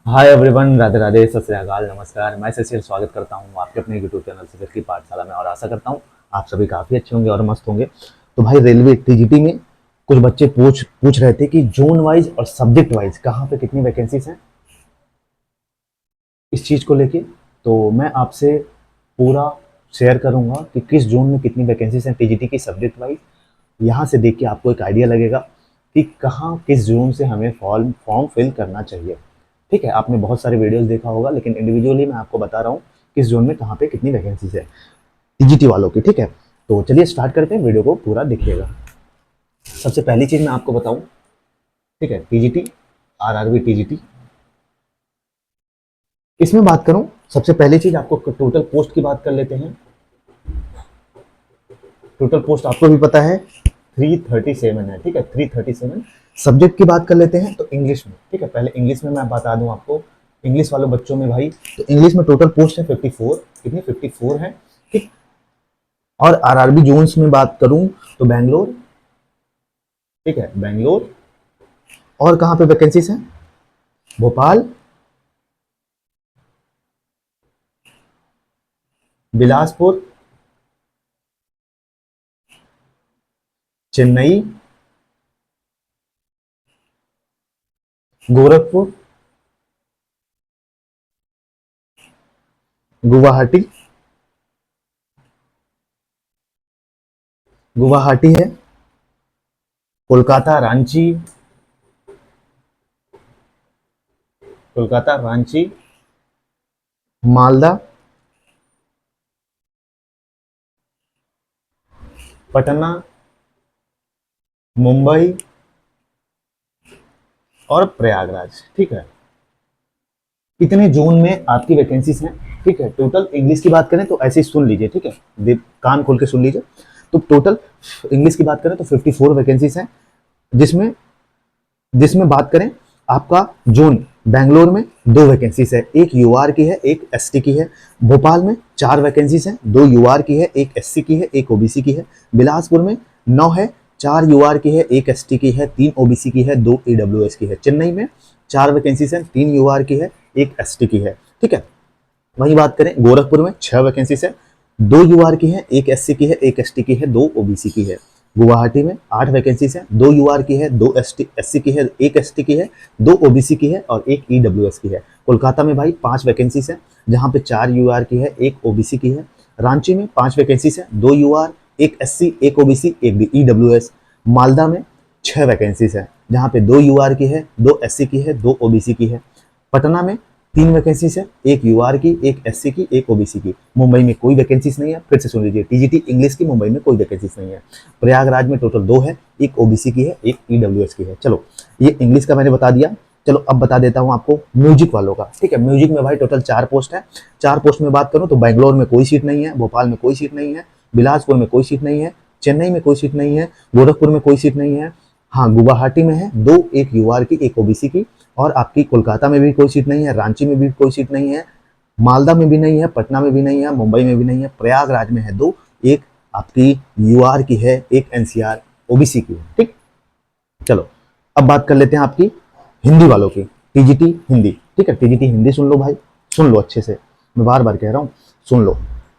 Hi everyone, Radhe Radhe, सत श्री अकाल, नमस्कार। मैं शशिर स्वागत करता हूँ आपके अपने यूट्यूब चैनल शशिर की पाठशाला में और आशा करता हूँ आप सभी काफ़ी अच्छे होंगे और मस्त होंगे। तो भाई, रेलवे टीजीटी में कुछ बच्चे पूछ पूछ रहे थे कि जोन वाइज और सब्जेक्ट वाइज कहाँ पे कितनी वैकेंसीज हैं इस चीज़ को लेके। तो मैं आपसे पूरा शेयर करूंगा कि किस जोन में कितनी वैकेंसीज हैं टीजीटी की सब्जेक्ट वाइज। यहाँ से देख के आपको एक आइडिया लगेगा कि कहाँ किस जोन से हमें फॉर्म फॉर्म फिल करना चाहिए। ठीक है, आपने बहुत सारे वीडियोस देखा होगा, लेकिन इंडिविजुअली मैं आपको बता रहा हूँ किस जोन में कहाँ पे कितनी वैकेंसीज है टीजीटी वालों की। ठीक है, तो चलिए स्टार्ट करते हैं, वीडियो को पूरा देखिएगा। सबसे पहली चीज़ मैं आपको बताऊँ, ठीक है, टीजीटी, आरआरबी टीजीटी, इसमें बात करूँ सबसे पहली चीज़ आपको टोटल पोस्ट की बात कर लेते हैं। टोटल पोस्ट आपको भी पता है 337 है। ठीक है, 337। सब्जेक्ट की बात कर लेते हैं तो इंग्लिश में। ठीक है, पहले इंग्लिश में मैं बता दूं आपको, इंग्लिश वाले बच्चों में भाई, तो इंग्लिश में टोटल पोस्ट है 54। कितनी? 54 है। ठीक। और आरआरबी जोन्स में बात करूं तो बैंगलोर, ठीक है, बैंगलोर। और कहाँ पे वैकेंसीज हैं? भोपाल, बिलासपुर, चेन्नई, गोरखपुर, गुवाहाटी, गुवाहाटी है, कोलकाता, रांची, कोलकाता, रांची, मालदा, पटना, मुंबई और प्रयागराज। ठीक है, इतने जोन में आपकी वैकेंसीज हैं। ठीक है, टोटल इंग्लिश की बात करें तो ऐसे ही सुन लीजिए। ठीक है, कान खोल के सुन लीजिए। तो टोटल इंग्लिश की बात करें तो 54 वैकेंसीज हैं, जिसमें जिसमें बात करें आपका जोन बैंगलोर में 2 वैकेंसीज है, एक यूआर की है, एक एसटी की है। भोपाल में 4 वैकेंसीज हैं, 2 यूआर की है, एक एससी की है, एक ओबीसी की है। बिलासपुर में 9 है, 4 यूआर की है, एक एसटी की है, 3 ओबीसी की है, 2 ईडब्ल्यूएस की है। चेन्नई में 4 वैकेंसीज हैं, 3 यूआर की है, एक एसटी की है। ठीक है, वही बात करें गोरखपुर में 6 वैकेंसीज है, 2 यूआर की है, एक एससी की है, एक एसटी की है, 2 ओबीसी की है। गुवाहाटी में 8 वैकेंसीज है, 2 यूआर की है, 2 एससी की है, एक एसटी की है, 2 ओबीसी की है और एक ईडब्ल्यूएस की है। कोलकाता में भाई 5 वैकेंसीज है, जहाँ पे 4 यूआर की है, एक ओबीसी की है। रांची में 5 वैकेंसीज है, 2 यूआर, एक एससी, एक ओबीसी, एक ईडब्ल्यूएस। मालदा में 6 वैकेंसीज है, जहाँ पे 2 यूआर की है, 2 एससी की है, 2 ओबीसी की है। पटना में 3 वैकेंसीज है, एक यूआर की, एक एससी की, एक ओबीसी की। मुंबई में कोई वैकेंसीज नहीं है, फिर से सुन लीजिए, टीजीटी इंग्लिश की मुंबई में कोई वैकेंसीज नहीं है। प्रयागराज में टोटल 2 है, एक ओबीसी की है, एक ईडब्ल्यूएस की है। चलो, ये इंग्लिश का मैंने बता दिया। चलो अब बता देता हूँ आपको म्यूजिक वालों का। ठीक है, म्यूजिक में भाई टोटल 4 पोस्ट है। 4 पोस्ट में बात करूँ तो बैंगलोर में कोई सीट नहीं है, भोपाल में कोई सीट नहीं है, बिलासपुर में कोई सीट नहीं है, चेन्नई में कोई सीट नहीं है, गोरखपुर में कोई सीट नहीं है। हाँ, गुवाहाटी में है 2, एक यूआर की, एक ओबीसी की। और आपकी कोलकाता में भी कोई सीट नहीं है, रांची में भी कोई सीट नहीं है, मालदा में भी नहीं है, पटना में भी नहीं है, मुंबई में भी नहीं है। प्रयागराज में है 2, एक आपकी यूआर की है, एक एनसीआर ओबीसी की है। ठीक। चलो अब बात कर लेते हैं आपकी हिंदी वालों की, टीजीटी हिंदी। ठीक है, टीजीटी हिंदी सुन लो भाई, सुन लो अच्छे से, मैं बार बार कह रहा हूँ, सुन लो।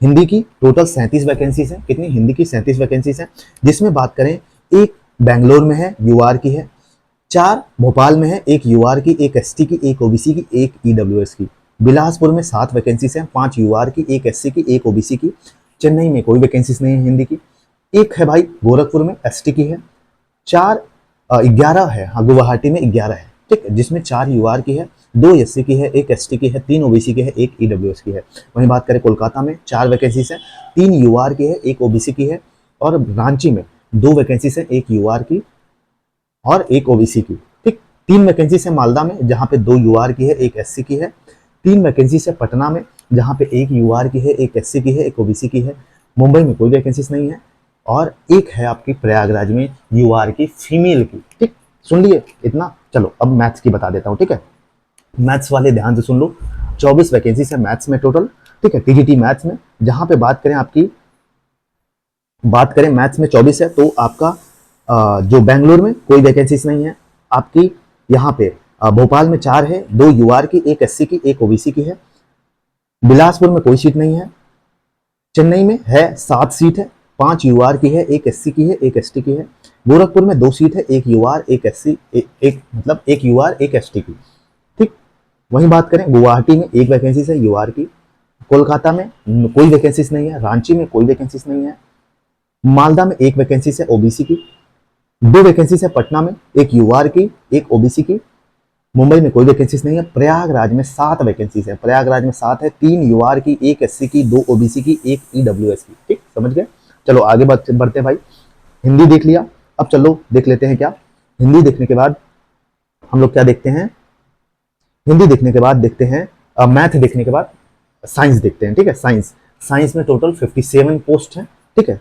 हिंदी की टोटल 37 वैकेंसीज है। कितनी? हिंदी की 37 वैकेंसीज है, जिसमें बात करें एक बैंगलोर में है, यूआर की है। 4 भोपाल में है, एक यूआर की, एक एसटी की, एक ओबीसी की, एक ईडब्ल्यूएस की। बिलासपुर में 7 वैकेंसीज हैं, 5 यूआर की, एक एससी की, एक ओबीसी की। चेन्नई में कोई वैकेंसीज नहीं है हिंदी की। एक है भाई गोरखपुर में, एसटी की है। 11 है, हाँ, गुवाहाटी में 11 है। ठीक है, जिसमें 4 यूआर की है, 2 एससी की है, एक एसटी की है, 3 ओबीसी की है, एक ईडब्ल्यूएस की है। वहीं बात करें कोलकाता में 4 वैकेंसीज है, 3 यूआर की है, एक ओबीसी की है। और रांची में 2 वैकेंसीज है, एक यूआर की और एक ओबीसी की। ठीक। 3 वैकेंसी है मालदा में, जहाँ पे 2 यूआर की है, एक एससी की है। 3 वैकेंसी है पटना में, जहाँ पे एक यूआर की है, एक एससी की है, एक ओबीसी की है। मुंबई में कोई वैकेंसीज नहीं है। और एक है आपकी प्रयागराज में यूआर की, फीमेल की। ठीक, सुन लिए इतना। चलो अब मैथ्स की बता देता हूँ। ठीक है, मैथ्स वाले ध्यान से सुन लो। 24 वैकेंसी है मैथ्स में टोटल। ठीक है, टीजीटी मैथ्स में, जहाँ पे बात करें मैथ्स में 24 है, तो आपका जो बैंगलोर में कोई वैकेंसीज नहीं है। आपकी यहाँ पे भोपाल में 4 है, 2 यूआर की, 1 एससी की, 1 ओबीसी की है। बिलासपुर में कोई सीट नहीं है। चेन्नई में है 7 सीट है, 5 यूआर की है, 1 एससी की है, 1 एसटी की है। गोरखपुर में 2 सीट है, 1 यूआर, 1 एससी, एक मतलब 1 यूआर, 1 एसटी की। ठीक। वहीं बात करें गुवाहाटी में 1 वैकेंसी है यूआर की। कोलकाता में कोई वैकेंसीज नहीं है। रांची में कोई वैकेंसीज नहीं है। मालदा में 1 वैकेंसी है ओबीसी की। 2 वैकेंसी है पटना में, 1 यूआर की, 1 ओबीसी की। मुंबई में कोई वैकेंसीज नहीं है। प्रयागराज में 7 वैकेंसीज है। प्रयागराज में 7 है, 3 यूआर की, 1 एससी की, 2 ओबीसी की, 1 ईडब्ल्यूएस की। ठीक, समझ गए। चलो आगे बढ़ते हैं भाई। हिंदी देख लिया, अब चलो देख लेते हैं क्या हिंदी देखने के बाद हम लोग क्या देखते हैं। हिंदी देखने के बाद देखते हैं मैथ देखने के बाद साइंस देखते हैं। ठीक है, साइंस साइंस में टोटल 57 पोस्ट है। ठीक है,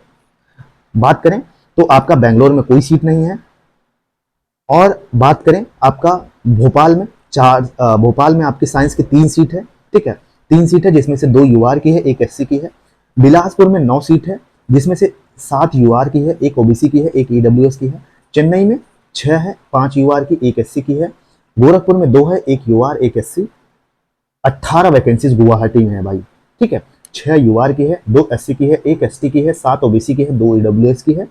बात करें तो आपका बेंगलोर में कोई सीट नहीं है। और बात करें आपका भोपाल में भोपाल में आपकी साइंस की 3 सीट है। ठीक है, 3 सीट है जिसमें से 2 यूआर की है, 1 एससी की है। बिलासपुर में 9 सीट है जिसमें से 7 यूआर की है, 1 ओबीसी की है, 1 ईडब्ल्यूएस की है। चेन्नई में 6 है, 5 यूआर की, 1 एससी की है। गोरखपुर में 2 है, 1 यूआर, 1 एससी। 18 वैकेंसीज गुवाहाटी में है भाई। ठीक है, 6 यूआर की है, 2 एससी की है, 1 एसटी की है, 7 ओबीसी की है, 2 ईडब्ल्यूएस की है।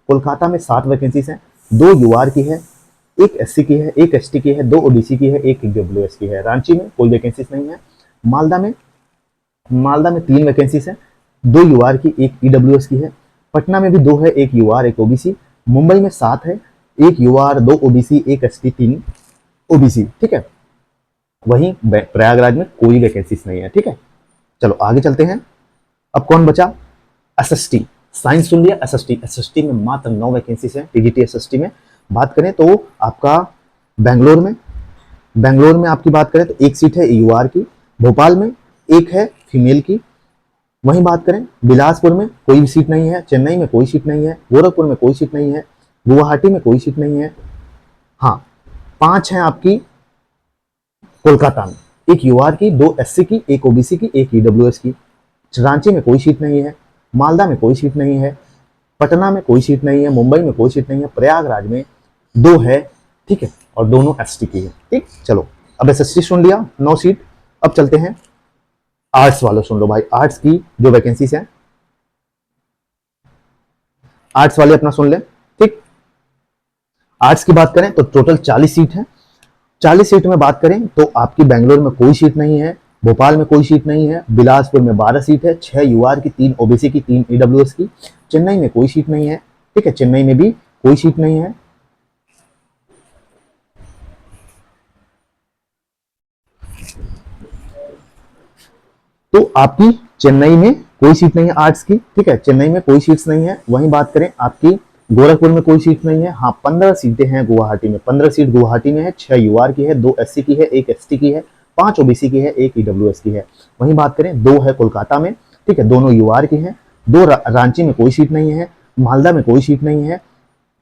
कोलकाता में 7 वैकेंसीज हैं, 2 यूआर की है, 1 एससी की है, 1 एसटी की है, 2 ओबीसी की है, 1 ईडब्ल्यूएस की है। रांची में कोई वैकेंसीज नहीं है। मालदा में 3 वैकेंसीज है, 2 यूआर की, 1 ईडब्ल्यूएस की है। पटना में भी 2 है, 1 यूआर, 1 ओबीसी। मुंबई में 7 है, 1 यूआर, 2 ओबीसी, 1 एसटी, 3 ओबीसी। ठीक है, वहीं प्रयागराज में कोई वैकेंसीज नहीं है। ठीक है, चलो आगे चलते हैं। अब कौन बचा? एसएसटी। साइंस सुन लिया, एसएसटी। एसएसटी में मात्र 9 वैकेंसीज हैं। टीजीटी एसएसटी में बात करें तो आपका बेंगलोर में आपकी बात करें तो 1 सीट है यूआर की। भोपाल में 1 है फीमेल की। वहीं बात करें बिलासपुर में कोई भी सीट नहीं है। चेन्नई में कोई सीट नहीं है। गोरखपुर में कोई सीट नहीं है। गुवाहाटी में कोई सीट नहीं है। हाँ, 5 हैं आपकी कोलकाता में, 1 यूआर की, 2 एससी की, 1 ओबीसी की, 1 ईडब्ल्यूएस की। रांची में कोई सीट नहीं है। मालदा में कोई सीट नहीं है। पटना में कोई सीट नहीं है। मुंबई में कोई सीट नहीं है। प्रयागराज में 2 है। ठीक है, और दोनों एसटी की है। ठीक, चलो अब एसएसटी सुन लिया, 9 सीट। अब चलते हैं आर्ट्स वालों, सुन लो भाई आर्ट्स की जो वैकेंसीज हैं। आर्ट्स वाले अपना सुन ले। ठीक, आर्ट्स की बात करें तो टोटल 40 सीट है। 40 सीट में बात करें तो आपकी बेंगलोर में कोई सीट नहीं है। भोपाल में कोई सीट नहीं है। बिलासपुर में 12 सीट है, 6 यूआर की, 3 ओबीसी की, 3 ईडब्ल्यूएस की। चेन्नई में कोई सीट नहीं है। ठीक है, चेन्नई में भी कोई सीट नहीं है। तो आपकी चेन्नई में कोई सीट नहीं है आर्ट्स की। ठीक है, चेन्नई में कोई सीट्स नहीं है। वहीं बात करें आपकी गोरखपुर में कोई सीट नहीं है। हाँ, 15 सीटें हैं गुवाहाटी में। 15 सीट गुवाहाटी में है। 6 यूआर की है, 2 एससी की है, 1 एसटी की है, 5 ओबीसी की है, 1 ईडब्ल्यूएस की है। वहीं बात करें 2 है कोलकाता में। ठीक है, दोनों यूआर की है। 2 रांची में कोई सीट नहीं है। मालदा में कोई सीट नहीं है।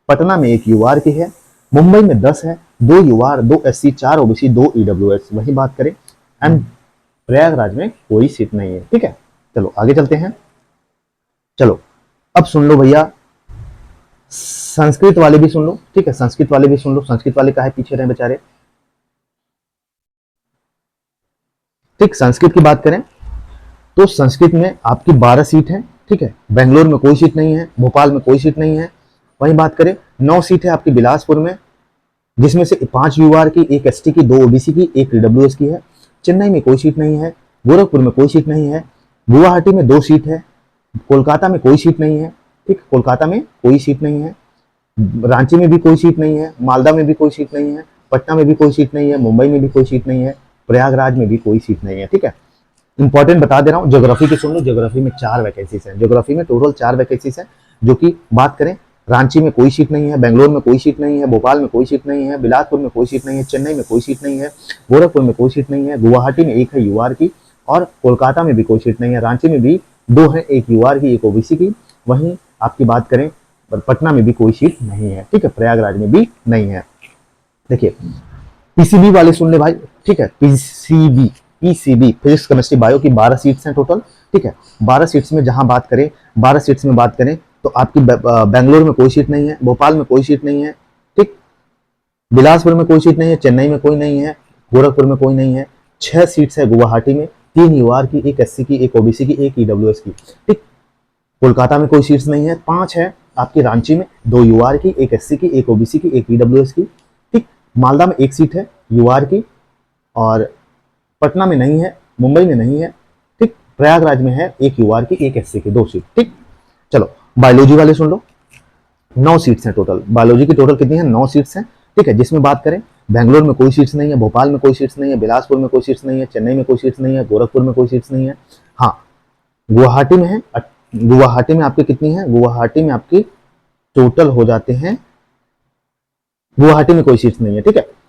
पटना में 1 यूआर की है। मुंबई में 10 है, 2 यूआर, 2 एससी, 4 ओबीसी, 2 ईडब्ल्यूएस। वहीं बात करें एंड प्रयागराज में कोई सीट नहीं है। ठीक है, चलो आगे चलते हैं। चलो अब सुन लो भैया, संस्कृत वाले भी सुन लो। ठीक है, संस्कृत वाले भी सुन लो। संस्कृत वाले काहे पीछे रहे बेचारे। ठीक, संस्कृत की बात करें तो संस्कृत में आपकी 12 सीट है। ठीक है, बेंगलोर में कोई सीट नहीं है। भोपाल में कोई सीट नहीं है। वहीं बात करें 9 सीट है आपकी बिलासपुर में, जिसमें से 5 यूआर की, 1 एसटी की, 2 ओबीसी की, 1 ईडब्ल्यूएस की है। चेन्नई में कोई सीट नहीं है। गोरखपुर में कोई सीट नहीं है। गुवाहाटी में 2 सीट है। कोलकाता में कोई सीट नहीं है। ठीक, कोलकाता में कोई सीट नहीं है। रांची में भी कोई सीट नहीं है। मालदा में भी कोई सीट नहीं है। पटना में भी कोई सीट नहीं है। मुंबई में भी कोई सीट नहीं है। प्रयागराज में भी कोई सीट नहीं है। ठीक है, इंपॉर्टेंट बता दे रहा हूँ। ज्योग्राफी की सुन लो। ज्योग्राफी में 4 वैकेंसीज हैं। ज्योग्राफी में टोटल 4 वैकेंसीज हैं, जो कि बात करें रांची में कोई सीट नहीं है। बेंगलोर में कोई सीट नहीं है। भोपाल में कोई सीट नहीं है। बिलासपुर में कोई सीट नहीं है। चेन्नई में कोई सीट नहीं है। गोरखपुर में कोई सीट नहीं है। गुवाहाटी में 1 है यूआर की, और कोलकाता में भी कोई सीट नहीं है। रांची में भी 2 है, 1 यूआर की, 1 ओबीसी की। वहीं आपकी बात करें पटना में भी कोई सीट नहीं है। ठीक है, प्रयागराज में भी नहीं है। देखिए पीसीबी वाले सुन ले भाई। ठीक है, पीसीबी फिजिक्स केमिस्ट्री बायो की 12 सीट्स हैं टोटल। ठीक है, 12 सीट्स में जहां बात करें 12 सीट्स में बात करें तो आपकी बेंगलोर में कोई सीट नहीं है। भोपाल में कोई सीट नहीं है। ठीक, बिलासपुर में कोई सीट नहीं है, चेन्नई में कोई नहीं है, गोरखपुर में कोई नहीं है। 6 सीट्स है गुवाहाटी में, 3 यूआर की, 1 एससी की, 1 ओबीसी की, 1 ईडब्ल्यूएस की। ठीक, कोलकाता में कोई सीट्स नहीं है। 5 है आपकी रांची में, 2 यूआर की, 1 एससी की, 1 ओबीसी की, 1 ईडब्ल्यूएस की। ठीक, मालदा में 1 सीट है यूआर की, और पटना में नहीं है, मुंबई में नहीं है। ठीक, प्रयागराज में है 1 यूआर की, 1 एससी की, 2 सीट। ठीक, चलो बायोलॉजी वाले सुन लो। 9 सीट्स हैं टोटल। बायोलॉजी की टोटल कितनी है? 9 सीट्स हैं। ठीक है, जिसमें बात करें बेंगलोर में कोई सीट्स नहीं है, भोपाल में कोई सीट्स नहीं है, बिलासपुर में कोई सीट्स नहीं है, चेन्नई में कोई सीट्स नहीं है, गोरखपुर में कोई सीट्स नहीं है। हाँ, गुवाहाटी में है। गुवाहाटी में आपकी कितनी है? गुवाहाटी में आपकी टोटल हो जाते हैं, गुवाहाटी में कोई सीट्स नहीं है। ठीक है,